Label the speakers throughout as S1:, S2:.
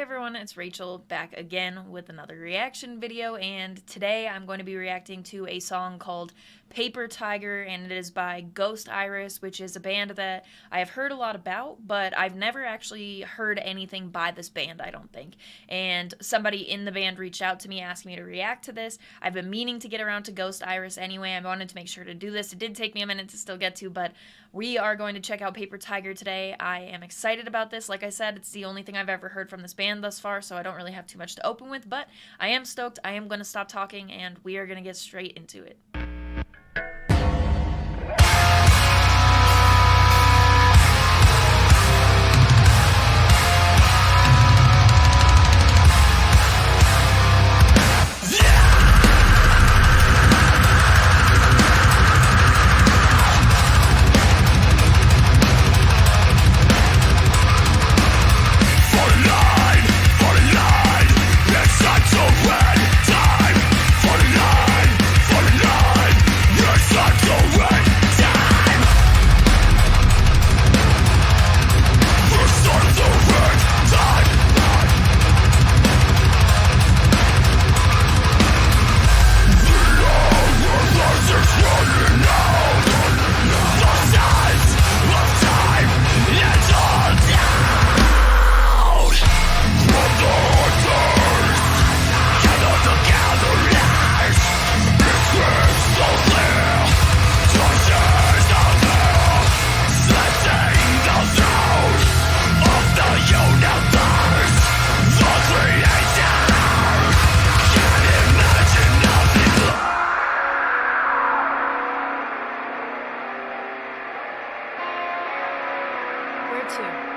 S1: Hey everyone, it's Rachel back again with another reaction video, and today I'm going to be reacting to a song called Paper Tiger, and it is by Ghost Iris, which is a band that I have heard a lot about, but I've never actually heard anything by this band, I don't think. And somebody in the band reached out to me asking me to react to this. I've been meaning to get around to Ghost Iris anyway. I wanted to make sure to do this. It did take me a minute to still get to, but we are going to check out Paper Tiger today. I am excited about this. Like I said, it's the only thing I've ever heard from this band thus far, so I don't really have too much to open with, but I am stoked. I am going to stop talking, and we are going to get straight into it. Where to?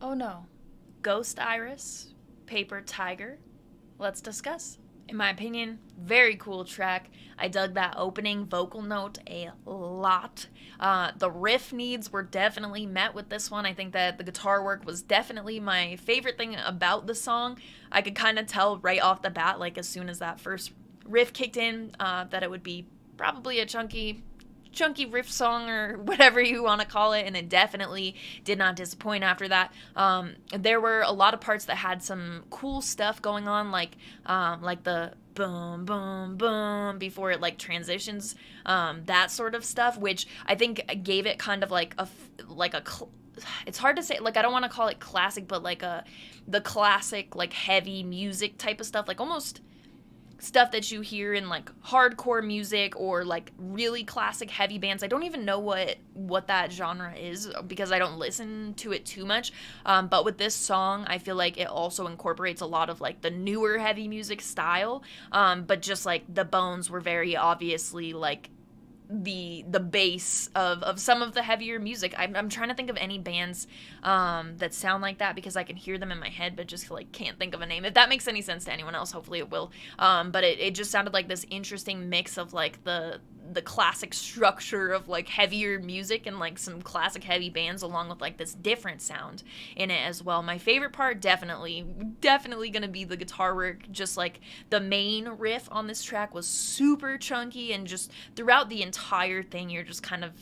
S1: Oh no. Ghost Iris, Paper Tiger. Let's discuss. In my opinion, very cool track. I dug that opening vocal note a lot. The riff needs were definitely met with this one. I think that the guitar work was definitely my favorite thing about the song. I could kind of tell right off the bat, like as soon as that first riff kicked in, that it would be probably a chunky riff song or whatever you want to call it, and it definitely did not disappoint after that. There were a lot of parts that had some cool stuff going on, like the boom boom boom before it like transitions, that sort of stuff, which I think gave it kind of like it's hard to say, like I don't want to call it classic, but like the classic like heavy music type of stuff, like almost stuff that you hear in like hardcore music or like really classic heavy bands. I don't even know what that genre is because I don't listen to it too much. But with this song, I feel like it also incorporates a lot of like the newer heavy music style. But just like the bones were very obviously like the base of some of the heavier music. I'm trying to think of any bands that sound like that because I can hear them in my head but just like can't think of a name. If that makes any sense to anyone else, hopefully it will. But it just sounded like this interesting mix of like the classic structure of like heavier music and like some classic heavy bands along with like this different sound in it as well. My favorite part definitely gonna be the guitar work. Just like the main riff on this track was super chunky, and just throughout the entire thing you're just kind of,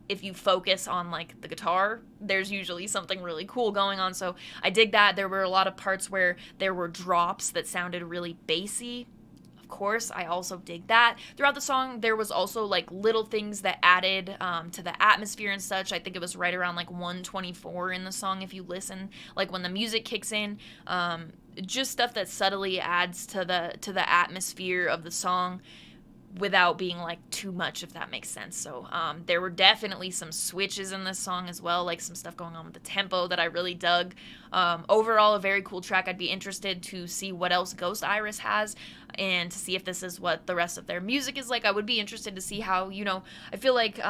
S1: if you focus on like the guitar, there's usually something really cool going on. So I dig that. There were a lot of parts where there were drops that sounded really bassy. Of course, I also dig that. Throughout the song, there was also like little things that added to the atmosphere and such. I think it was right around like 124 in the song if you listen, like when the music kicks in. Just stuff that subtly adds to the atmosphere of the song without being like too much, if that makes sense. So there were definitely some switches in this song as well, like some stuff going on with the tempo that I really dug. Overall, a very cool track. I'd be interested to see what else Ghost Iris has and to see if this is what the rest of their music is like. I would be interested to see how, you know, I feel like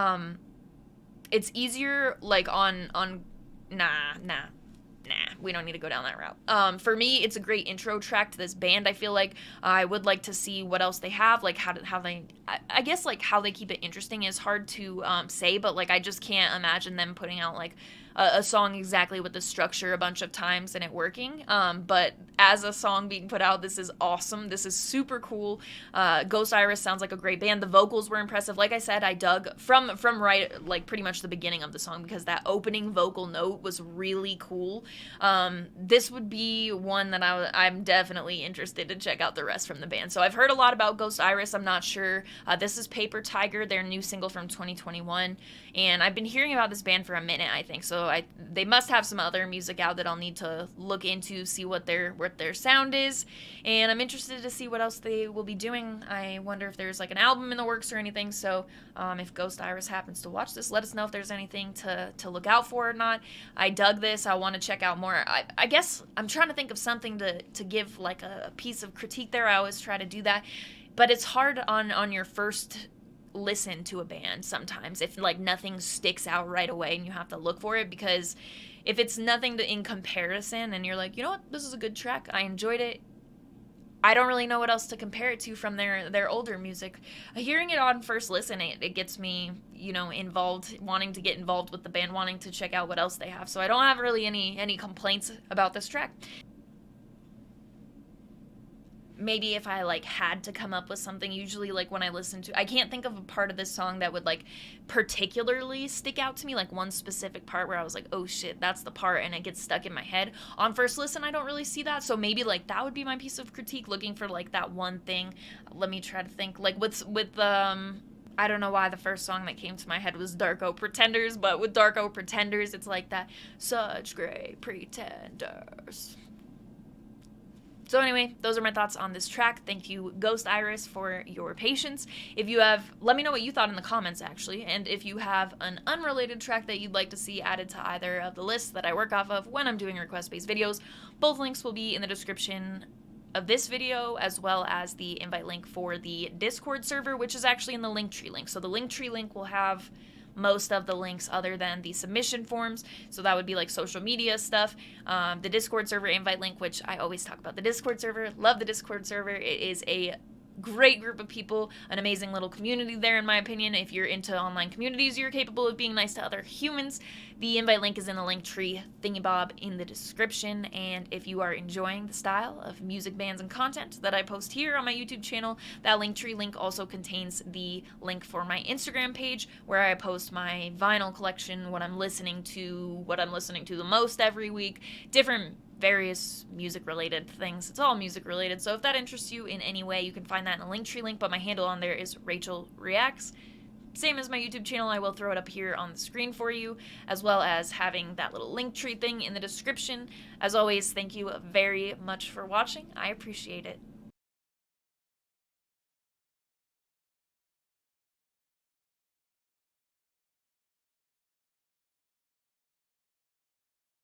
S1: it's easier like on we don't need to go down that route. For me, it's a great intro track to this band. I feel like I would like to see what else they have, like how they, I guess like how they keep it interesting is hard to say, but like I just can't imagine them putting out like a song exactly with the structure a bunch of times and it working. But as a song being put out, this is awesome. This is super cool. Ghost Iris sounds like a great band. The vocals were impressive. Like I said, I dug from right like pretty much the beginning of the song because that opening vocal note was really cool. This would be one that I'm definitely interested to check out the rest from the band. So I've heard a lot about Ghost Iris. I'm not sure. This is Paper Tiger, their new single from 2021. And I've been hearing about this band for a minute, I think. So they must have some other music out that I'll need to look into, see what their sound is. And I'm interested to see what else they will be doing. I wonder if there's like an album in the works or anything. So if Ghost Iris happens to watch this, let us know if there's anything to look out for or not. I dug this. I want to check out more. I guess I'm trying to think of something to give like a piece of critique there. I always try to do that. But it's hard on your first listen to a band sometimes if like nothing sticks out right away and you have to look for it, because if it's nothing in comparison and you're like, you know what, this is a good track, I enjoyed it, I don't really know what else to compare it to from their older music. Hearing it on first listen, it gets me, you know, involved, wanting to get involved with the band, wanting to check out what else they have. So I don't have really any complaints about this track. Maybe if I like had to come up with something, usually like when I listen to, I can't think of a part of this song that would like particularly stick out to me, like one specific part where I was like, oh shit, that's the part, and it gets stuck in my head. On first listen, I don't really see that, so maybe like that would be my piece of critique, looking for like that one thing. Let me try to think. Like with I don't know why the first song that came to my head was Darko Pretenders, but with Darko Pretenders, it's like that, such great pretenders. So anyway, those are my thoughts on this track. Thank you, Ghost Iris, for your patience. If you have, let me know what you thought in the comments, actually. And if you have an unrelated track that you'd like to see added to either of the lists that I work off of when I'm doing request-based videos, both links will be in the description of this video, as well as the invite link for the Discord server, which is actually in the Linktree link. So the Linktree link will have most of the links other than the submission forms, so that would be like social media stuff. The Discord server invite link, which I always talk about the Discord server, love the Discord server. It is a great group of people, an amazing little community there, in my opinion. If you're into online communities, you're capable of being nice to other humans. The invite link is in the Linktree thingybob in the description, and if you are enjoying the style of music, bands, and content that I post here on my YouTube channel, that Linktree link also contains the link for my Instagram page, where I post my vinyl collection, what I'm listening to the most every week, different various music-related things. It's all music-related, so if that interests you in any way, you can find that in a Linktree link, but my handle on there is Rachel Reacts. Same as my YouTube channel, I will throw it up here on the screen for you, as well as having that little Linktree thing in the description. As always, thank you very much for watching. I appreciate it.